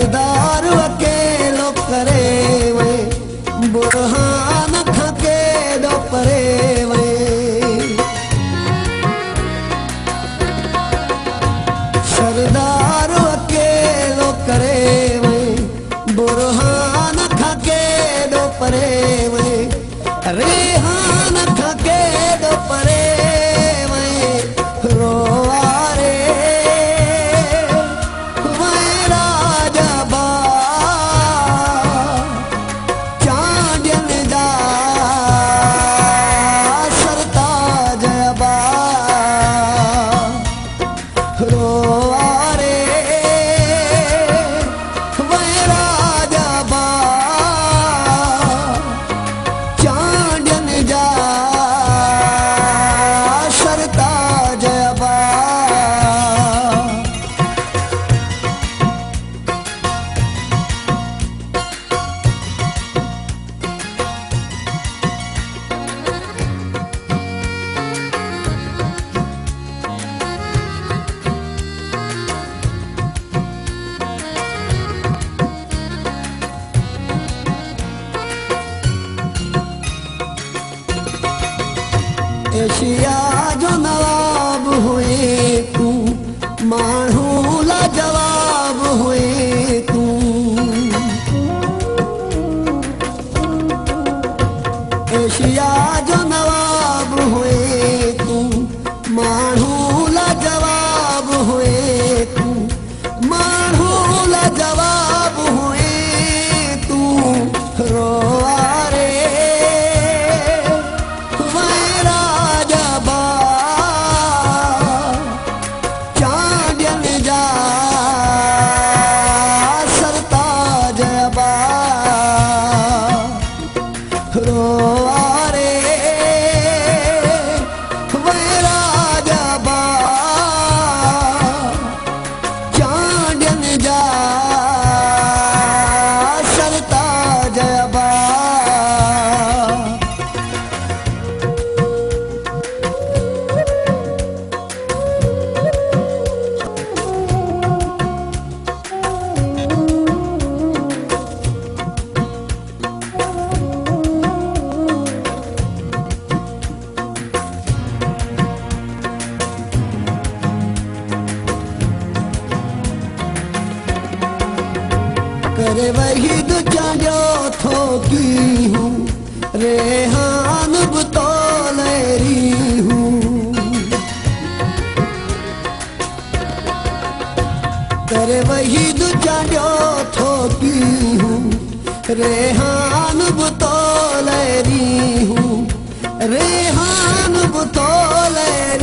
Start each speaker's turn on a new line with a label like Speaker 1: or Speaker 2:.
Speaker 1: सरदार अकेलो करे वे बुरहान खके दो परे वे सरदार अकेलो करे वे बुरहान खके दो परे वे रेहान खके दो परे वे रोवारे एशिया जो नवाब हुए तू मानू ला जवाब हुए तू एशिया जो नवाब हुए तू मानू ला जवाब हुए तू मानू ला जवाब हुए तू रोआरे करे वही दुचांजो थोकी हूँ रेहान बतौलेरी हूँ करे वही दुचांजो थोकी हूँ रेहान बतौलेरी हूँ रेहान बतौलेरी